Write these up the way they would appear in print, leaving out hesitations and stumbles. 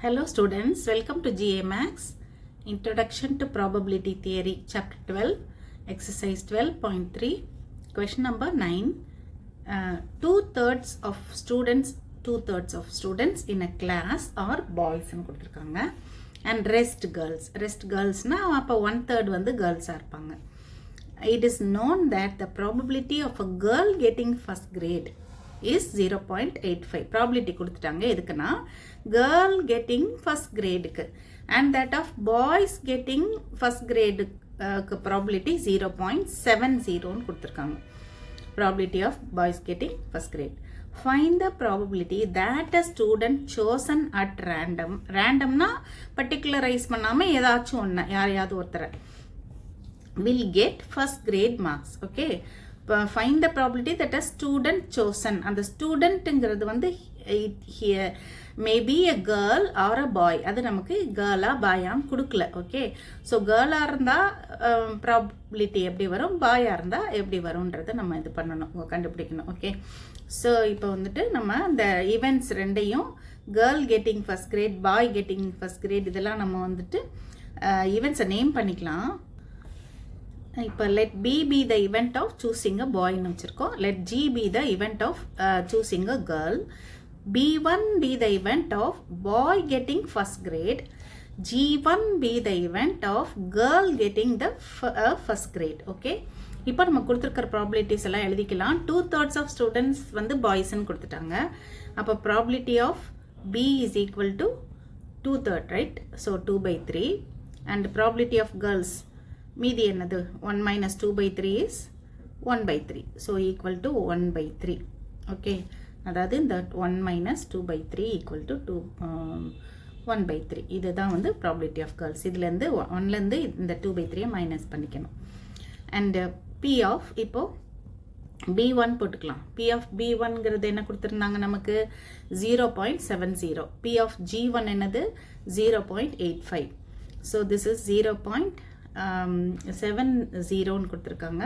Hello students, welcome to GA Max, Introduction to Probability Theory, Chapter 12, Exercise 12.3, Question number 9. Two-thirds of students in a class are boys and rest girls. Rest girls na appa 1/3 வந்து girls இருப்பாங்க. It is known that the probability of a girl getting first grade is 0.85. probability கொடுத்துட்டாங்க எதுக்குன்னா girl getting first grade and that of boys getting first grade probability 0.70 ன்னு கொடுத்துருக்காங்க. probability of boys getting first grade. Find the probability that a student chosen at randomனா particularize பண்ணாம ஏதாச்சும் ஒன்று யாரையாவது ஒருத்தரை will get first grade marks. okay, find the probability that a student chosen, அந்த ஸ்டூடெண்ட்ங்கிறது வந்து here maybe a girl or a boy, அது நமக்கு கேர்லா பாயான்னு கொடுக்கல. ஓகே, ஸோ கேர்லாக இருந்தால் ப்ராபபிலிட்டி எப்படி வரும், பாயாக இருந்தால் எப்படி வரும்ன்றதை நம்ம இது பண்ணணும், கண்டுபிடிக்கணும். ஓகே, ஸோ இப்போ வந்துட்டு நம்ம இந்த ஈவெண்ட்ஸ் ரெண்டையும் கேர்ள் கெட்டிங் ஃபர்ஸ்ட் கிரேட், பாய் கெட்டிங் ஃபர்ஸ்ட் கிரேட் இதெல்லாம் நம்ம வந்துட்டு ஈவெண்ட்ஸை நேம் பண்ணிக்கலாம். இப்போ let B be the event of choosing a boy ன்னு வச்சுருக்கோம். let G be the event of choosing a girl. B1 be the event of boy getting first grade. G1 be the event of girl getting the first grade. okay, இப்போ நம்ம கொடுத்துருக்கிற probabilities எல்லாம் எழுதிக்கலாம். 2/3 of students வந்து பாய்ஸ்ன்னு கொடுத்துட்டாங்க. அப்போ probability of B is equal to 2/3, right? so 2/3 and probability of girls மீதி என்னது 1 minus 2/3 is 1/3, so equal to 1/3. okay, அதாவது இந்த 1 minus 2/3 equal to 1/3. இதுதான் வந்து probability of girls. இதுலேருந்து 1லேருந்து இந்த 2/3 மைனஸ் பண்ணிக்கணும். அண்ட் P of இப்போ B1 போட்டுக்கலாம். P of B1ங்கிறது என்ன கொடுத்துருந்தாங்க நமக்கு 0.70. P of G1 என்னது 0.85. so this is 0.70 கொடுத்துருக்காங்க.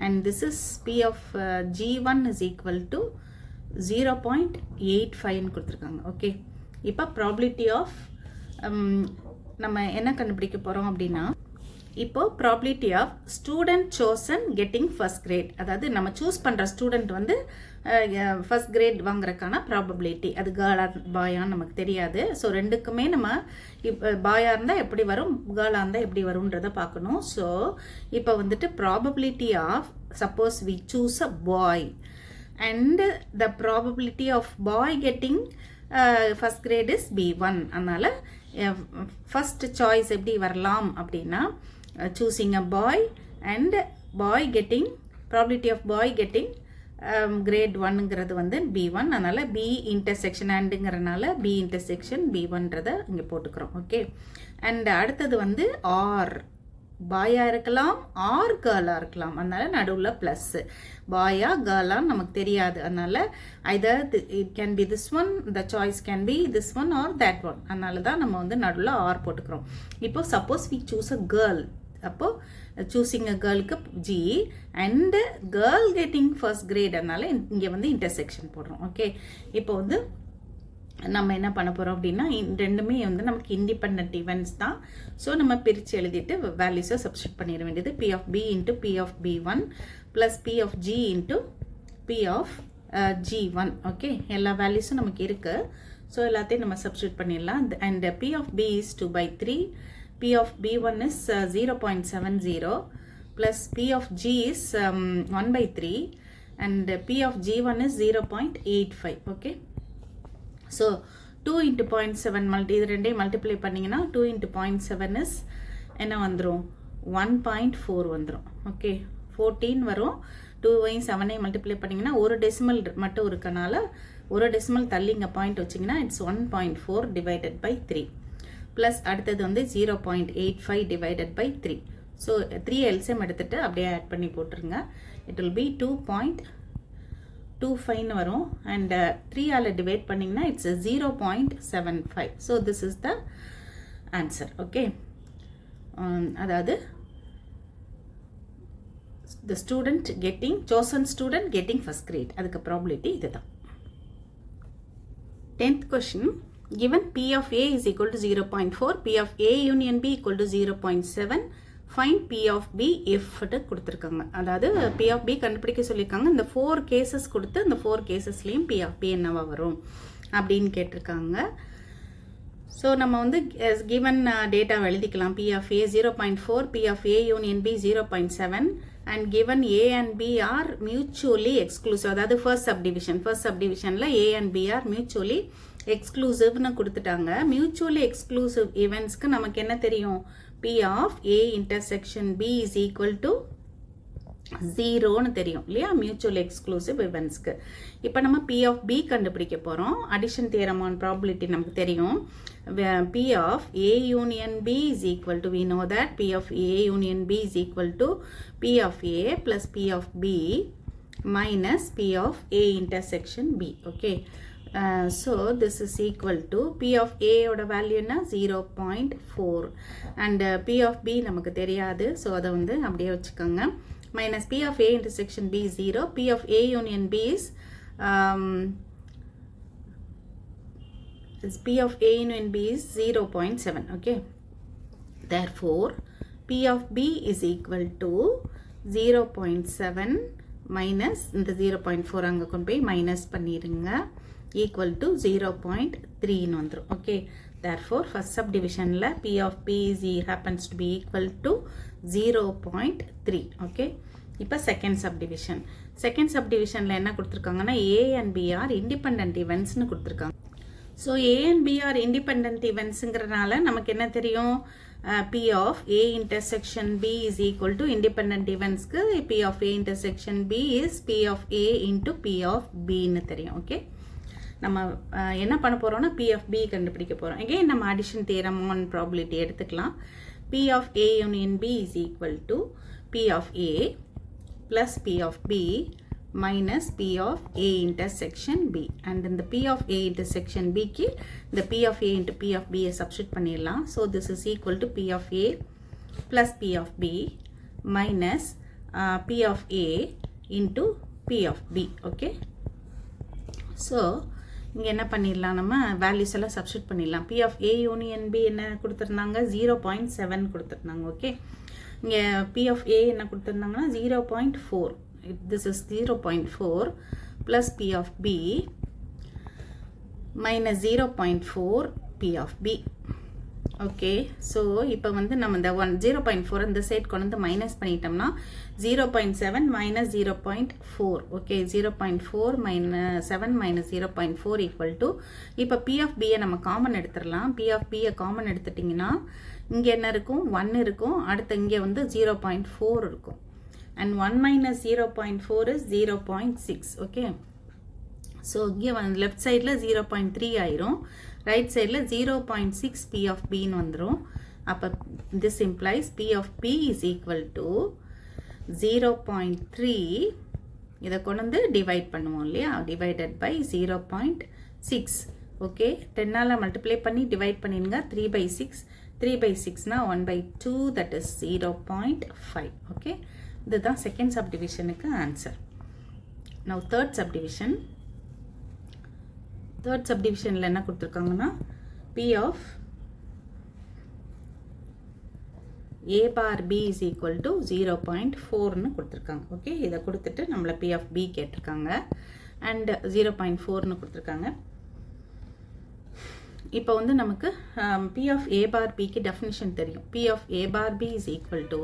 and this is P of G1 is equal to 0.85 கொடுத்துருக்காங்க. ஓகே, இப்போ ப்ராபிலிட்டி ஆஃப் நம்ம என்ன கண்டுபிடிக்க போகிறோம் அப்படின்னா, இப்போ probability of student chosen getting first grade, அதாவது நம்ம சூஸ் பண்ணுற ஸ்டூடெண்ட் வந்து ஃபர்ஸ்ட் கிரேட் வாங்குறதுக்கான ப்ராபபிலிட்டி, அது கேர்ளா பாயான்னு நமக்கு தெரியாது. ஸோ ரெண்டுக்குமே நம்ம இப்போ பாயாக இருந்தால் எப்படி வரும், கேர்ளாக இருந்தால் எப்படி வரும்ன்றதை பார்க்கணும். ஸோ இப்போ வந்துட்டு probability of suppose we choose a boy and the probability of boy getting first grade is B1. அதனால first choice எப்படி வரலாம் அப்படின்னா choosing a boy and boy getting probability of boy getting grade 1ங்கிறது வந்து B1. அதனால B intersection andங்கிறனால B intersection B1ன்றதை இங்கே போட்டுக்கிறோம். Okay, and அடுத்தது வந்து R, பாயா இருக்கலாம் ஆர் கேர்லா இருக்கலாம். அதனால நடுவில் ப்ளஸ், பாயா கேர்லான்னு நமக்கு தெரியாது. அதனால either it can be this one, the choice can be this one or that one. அதனால தான் நம்ம வந்து நடுவில் ஆர் போட்டுக்கிறோம். இப்போ suppose we choose a girl, அப்போ சூஸிங் அ கேர்ளுக்கு G and girl getting first grade, அதனால இங்கே வந்து இன்டர்செக்ஷன் போடுறோம். ஓகே, இப்போ வந்து நம்ம என்ன பண்ண போகிறோம் அப்படின்னா ரெண்டுமே வந்து நமக்கு இண்டிபெண்ட் ஈவெண்ட்ஸ் தான். ஸோ நம்ம பிரித்து எழுதிட்டு வேல்யூஸை சப்ஸ்டியூட் பண்ணிட வேண்டியது. P of B into P of B1 plus P of G into P of G1. Okay, எல்லா வேல்யூஸும் நமக்கு இருக்குது. ஸோ எல்லாத்தையும் நம்ம சப்ஸ்டியூட் பண்ணிடலாம். And P of B is 2/3, P of B1 is 0.70 plus P of G is 1/3 and P of G1 is 0.85. Okay, so 2 into 0.7 இது ரெண்டையும் multiply பண்ணிங்கன்னா 2 into 0.7 is என்ன வந்துடும் 1.4 வந்துடும். ஓகே, 14 வரும். 2ஐயும் 7ஐயும் மல்டிப்ளை பண்ணிங்கன்னா ஒரு டெசிமல் மட்டும் இருக்கனால ஒரு டெசிமல் தள்ளி இங்கே பாயிண்ட் வச்சிங்கன்னா இட்ஸ் 1.4 divided by 3 ப்ளஸ் அடுத்தது வந்து 0.85 divided by 3. ஸோ 3 எல்சிஎம் எடுத்துகிட்டு அப்படியே ஆட் பண்ணி போட்டுருங்க. இட் வில் பி 2.25 வரும். அண்ட் 3ஆல் டிவைட் பண்ணிங்கன்னா it's 0.75. So this is the answer. Okay, அதாவது the student getting chosen student getting first grade, அதுக்கு ப்ராபிலிட்டி இதுதான். 10th question, given P of A is equal to 0.4, P of A union B equal to 0.7, find P of B if கொடுத்திருக்காங்க. அதாவது P of B கண்டுபிடிக்க சொல்லியிருக்காங்க. இந்த 4 cases கொடுத்து இந்த 4 casesலையும் P of B என்னவா வரும் அப்படின்னு கேட்டிருக்காங்க. ஸோ நம்ம வந்து given data எழுதிக்கலாம். P of A 0.4, P of A union B 0.7 and given A and B are mutually exclusive. அதாவது first subdivisionல A and B are mutually exclusiveனு கொடுத்துட்டாங்க. mutually exclusive eventsக்கு நமக்கு என்ன தெரியும்? P of A intersection B is equal to 0னு தெரியும் இல்லையா? mutually exclusive eventsக்கு. இப்போ நம்ம P of B கண்டுபிடிக்க போகிறோம். addition theorem on probability நமக்கு தெரியும். P of A union B is equal to, we know that P of A union B is equal to P of A plus P of B minus P of A intersection B. Okay. So this is equal to P of A oda value na 0.4 and P of B நமக்கு தெரியாது. So அதை வந்து அப்படியே வச்சுக்கோங்க. minus P of A intersection B is 0. P of A union B is P of A union B is 0.7. Okay. Therefore, P of B is equal to 0.7 minus இந்த 0.4 அங்க கொண்டு போய் மைனஸ் பண்ணிருங்க equal to 0.3 வந்துரும். Okay. Therefore, first subdivisionல P of B is happens to be equal to 0.3. Okay. இப்போ second subdivisionல என்ன கொடுத்திருக்காங்கன்னா A and B are independent eventsனு கொடுத்திருக்காங்க. So A and B are independent eventsங்கிறனால நமக்கு என்ன தெரியும்? P of A intersection B is equal to independent eventsக்கு P of A intersection B is P of A into P of B ன்னு தெரியும். Okay. நம்ம என்ன பண்ண போறோம்னா P of B கண்டுபிடிக்க போறோம். again நம்ம addition theorem on probability எடுத்துக்கலாம். P of A union B is equal to P of A plus P of B minus P of A intersection B. and in the P of A intersection B க்கு the P of A into P of B substitute பண்ணிடலாம். so this is equal to P of A plus P of B minus P of A into P of B. okay. so இங்க என்ன பண்ணிடலாம்? நம்ம values எல்லாம் substitute பண்ணிடலாம். P of A union B என்ன கொடுத்திருந்தாங்க? 0.7 கொடுத்திருந்தாங்க. ஓகே. இங்க P of A என்ன கொடுத்திருந்தாங்கன்னா 0.4. this is 0.4 plus P of B minus 0.4 P of B. Okay. So இப்போ வந்து நம்ம இந்த 0.4 இந்த சைட் கொண்டு வந்து மைனஸ் பண்ணிட்டோம்னா 0.7 minus 0.4. Okay. 0.4 minus 7 minus 0.4 equal to, இப்போ P of B நம்ம காமன் எடுத்துடலாம். P of B காமன் எடுத்துட்டிங்கன்னா இங்கே என்ன இருக்கும்? 1 இருக்கும். அடுத்து இங்கே வந்து 0.4 இருக்கும். and 1 minus 0.4 is 0.6. Okay. So இங்கே வந்து லெஃப்ட் சைடில் 0.3 ஆயிரும். ரைட் சைடில் 0.6 P of B ன்னு வந்துடும். அப்போ this implies P of B is equal to 0.3. இதை கொண்டு வந்து டிவைட் பண்ணுவோம் இல்லையா? divided by 0.6. ஓகே. 10ஆல் மல்டிப்ளை பண்ணி டிவைட் பண்ணிடுங்க. 3/6. 3/6னா 1/2, that is 0.5. ஓகே. இதுதான் செகண்ட் சப்டிவிஷனுக்கு answer. now third subdivision. third subdivisionல என்ன கொடுத்திருக்காங்கன்னா P of A bar B is equal to 0.4 ன்னு கொடுத்திருக்காங்க. ஓகே. இதை கொடுத்துட்டு நம்மள P of B கேட்டிருக்காங்க and 0.4 ன்னு கொடுத்திருக்காங்க. இப்போ வந்து நமக்கு P of A bar B க்கு definition தெரியும். P of A bar B is equal to,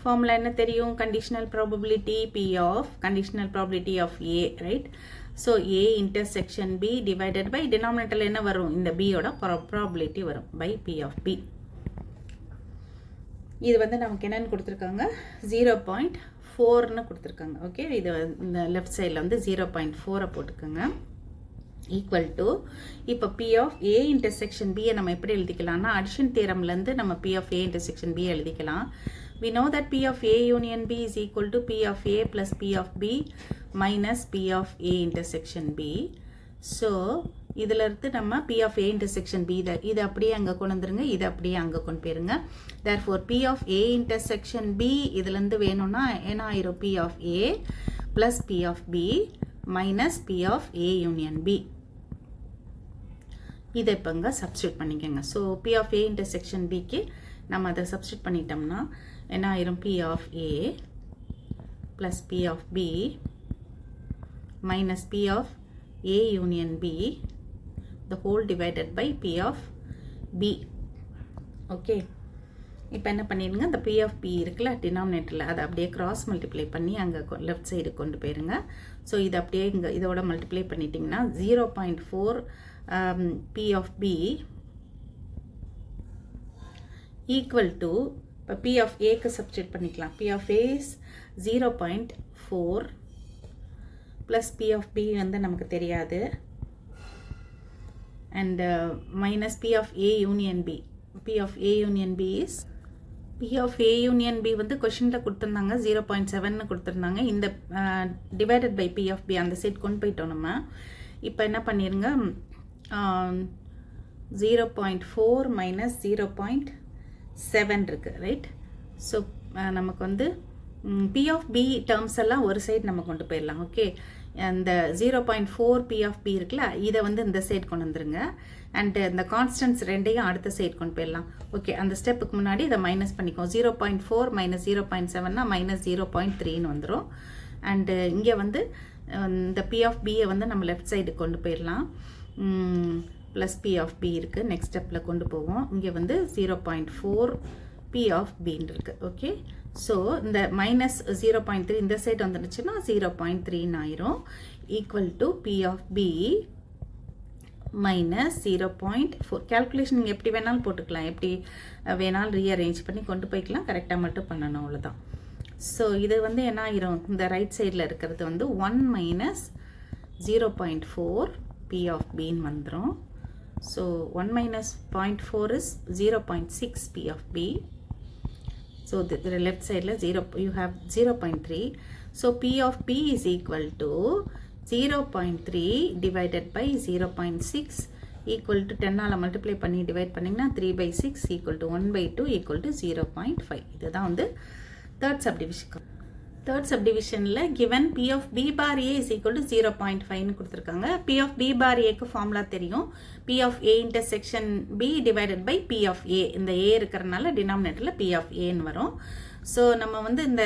formula என்ன தெரியும்? conditional probability P of conditional probability of A, right? so A intersection B divided by denominator என்ன வரும்? இந்த B ஓட probability வரும் by P of B. இது வந்து நமக்கு என்னன்னு கொடுத்திருக்காங்க? 0.4 ன்னு கொடுத்திருக்காங்க. ஓகே. இது இந்த லெஃப்ட் சைடில் வந்து 0.4 போட்டுக்கோங்க. equal to, இப்போ P of A intersection B நம்ம எப்படி எழுதிக்கலாம்னா addition theoremலேருந்து நம்ம P of A intersection B எழுதிக்கலாம். we know that P of A union B is equal to P of A plus P of B minus P of A intersection B. so இதில் இருந்து நம்ம P of A intersection B இதை அப்படியே அங்கே கொண்டு வந்துருங்க. இதை அப்படியே அங்கே கொண்டு போயிருங்க. therefore P of A intersection B இதிலேருந்து வேணும்னா என்ன ஆயிரும்? P of A plus P of B minus P of A union B. இதை இப்போ இங்கே சப்ஸ்டியூட் பண்ணிக்கோங்க. So P of A intersection பிக்கு நம்ம அதை சப்ஸ்டியூட் பண்ணிட்டோம்னா என்ன ஆயிரும், P of A plus P of B minus P of A union B the whole divided by p of b. Okay, இப்போ என்ன பண்ணிடுங்க, இந்த p of b இருக்குல்ல டினாமினேட்டரில் அதை அப்படியே கிராஸ் மல்டிப்ளை பண்ணி அங்கே லெஃப்ட் சைடு கொண்டு போயிருங்க. ஸோ இது அப்படியே இங்கே இதோட மல்டிப்ளை பண்ணிட்டிங்கன்னா 0.4 p of b equal to, இப்போ p of aக்கு சப்ஸ்டியூட் பண்ணிக்கலாம். p of a is 0.4 plus p of b வந்து நமக்கு தெரியாது, and minus p of a union b. p of a union b is, p of a union b வந்து கொஷினில் கொடுத்துருந்தாங்க 0.7 கொடுத்துருந்தாங்க. இந்த divided by p of b அந்த side கொண்டு போயிட்டோம் நம்ம. இப்போ என்ன பண்ணிருங்க, 0.4 minus 0.7 இருக்கு, ரைட்? ஸோ நமக்கு வந்து p of b டேர்ம்ஸ் எல்லாம் ஒரு சைடு நம்ம கொண்டு போயிடலாம். ஓகே, அந்த 0.4 p of b இருக்குல்ல, இதை வந்து இந்த சைடு கொண்டு வந்துருங்க. அண்ட் இந்த கான்ஸ்டன்ட்ஸ் ரெண்டையும் அடுத்த சைடு கொண்டு போயிடலாம். ஓகே, அந்த ஸ்டெப்புக்கு முன்னாடி இதை மைனஸ் பண்ணிக்கோ. 0.4 மைனஸ் 0.7னா மைனஸ் 0.3ன்னு வந்துடும். அண்டு இங்கே வந்து இந்த p of bயை வந்து நம்ம லெஃப்ட் சைடு கொண்டு போயிடலாம். ப்ளஸ் p of b இருக்குது, நெக்ஸ்ட் ஸ்டெப்பில் கொண்டு போவோம். இங்கே வந்து 0.4 p of bன்னு இருக்குது. ஓகே, ஸோ இந்த மைனஸ் 0.3 இந்த சைடு வந்துடுச்சுன்னா 0.3 ஆயிரும். Equal to p of b minus 0.4. Calculation நீங்கள் எப்படி வேணாலும் போட்டுக்கலாம், எப்படி வேணாலும் ரீஅரேஞ்ச் பண்ணி கொண்டு போய்க்கலாம், கரெக்டாக மட்டும் பண்ணணும், அவ்வளோதான். ஸோ இது வந்து என்ன ஆயிரும், இந்த ரைட் சைடில் இருக்கிறது வந்து 1 மைனஸ் 0.4 p of bன்னு வந்துடும். So 1 minus 0.4 is 0.6 p of b. So the left side you have 0.3. So p of b is equal to 0.3 divided by 0.6 equal to 10 ஆல multiply பண்ணி divide பண்ணிங்கன்னா 3/6 equal to 1/2 equal to 0.5. இதுதான் வந்து third subdivision. Third subdivisionல given p of b bar a is equal to 0.5 கொடுத்திருக்காங்க. p of b bar a க்கு formula தெரியும். p of a intersection b divided by p of a. இந்த a இருக்கிறனால டினாமினேட்டரில் p of a ன்னு வரும். So நம்ம வந்து இந்த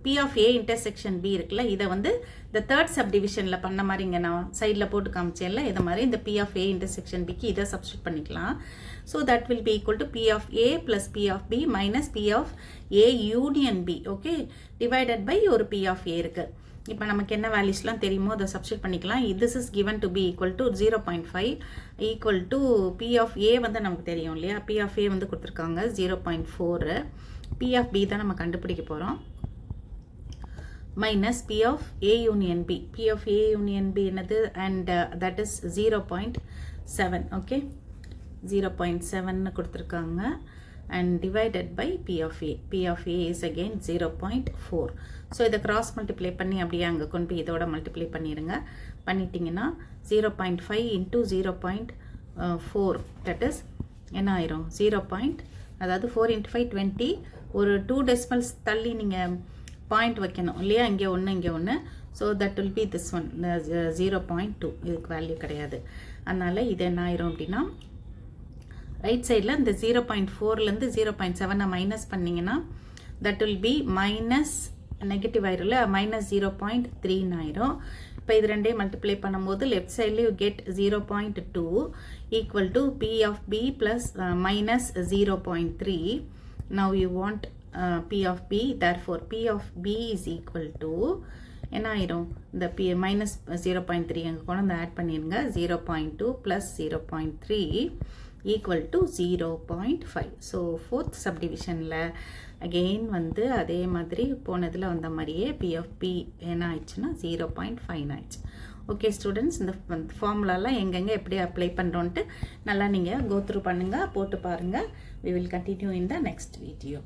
p of a intersection b இருக்குல்ல, இதை வந்து இந்த தேர்ட் சப்டிவிஷனில் பண்ண மாதிரி இங்கே நான் சைடில் போட்டு காமிச்சேன்ல, இதை மாதிரி இந்த p of a intersection bக்கு இதை சப்ஸ்டியூட் பண்ணிக்கலாம். So that will B equal to p of a plus p of b minus p of a union b. Okay, divided by ஒரு p of a இருக்கு. இப்போ நமக்கு என்ன வேல்யூஸ்லாம் தெரியுமோ அதை சப்ஸ்டியூட் பண்ணிக்கலாம். this is given to be equal to 0.5 equal to p of a வந்து நமக்கு தெரியும் இல்லையா, p of a வந்து கொடுத்துருக்காங்க 0.4. p of b தான் நம்ம கண்டுபிடிக்க போகிறோம். Minus p of a union b. p of a union b என்னது, and that is 0.7. ஓகே, 0.7 கொடுத்துருக்காங்க. and divided by p of a. p of a is again 0.4. So இதை cross multiply பண்ணி அப்படியே அங்கே கொண்டு போய் இதோட மல்டிப்ளை பண்ணிடுங்க. பண்ணிட்டீங்கன்னா 0.5 into 0.4 that is என்ன ஆயிரும், 0. அதாவது 4 into 5 20. ஒரு 2 decimals தள்ளி நீங்கள் பாயிண்ட் வைக்கணும் இல்லையா, இங்கே ஒன்று இங்கே ஒன்று. So that will B this one 0.2. இதுக்கு வேல்யூ கிடையாது. அதனால் இது என்ன ஆயிரும் அப்படின்னா, ரைட் சைடில் இந்த 0.4லேருந்து 0.7 மைனஸ் பண்ணிங்கன்னா that will be minus negative ஆயிரும்ல, மைனஸ் 0.3 ஆயிரும். இப்போ இது ரெண்டையும் மல்டிப்ளை பண்ணும்போது லெஃப்ட் சைடில் you get 0.2 equal to p of b plus minus 0.3. Now you want p of b, therefore p of b is equal to என்ன ஆயிரும், இந்த p மைனஸ் 0.3 அங்கே கொண்டு வந்து ஆட் பண்ணிடுங்க. 0.2 plus 0.3 equal to 0.5. So fourth சப்டிவிஷனில் again வந்து அதே மாதிரி போனதில் வந்த மாதிரியே p of p என்ன ஆயிடுச்சுன்னா 0.5 ஆயிடுச்சு. ஓகே ஸ்டூடெண்ட்ஸ், இந்த ஃபார்முலாலாம் எங்கெங்கே எப்படி அப்ளை பண்ணுறோன்ட்டு நல்லா நீங்கள் கோத்ரூ பண்ணுங்கள், போட்டு பாருங்கள். we will continue in the next video.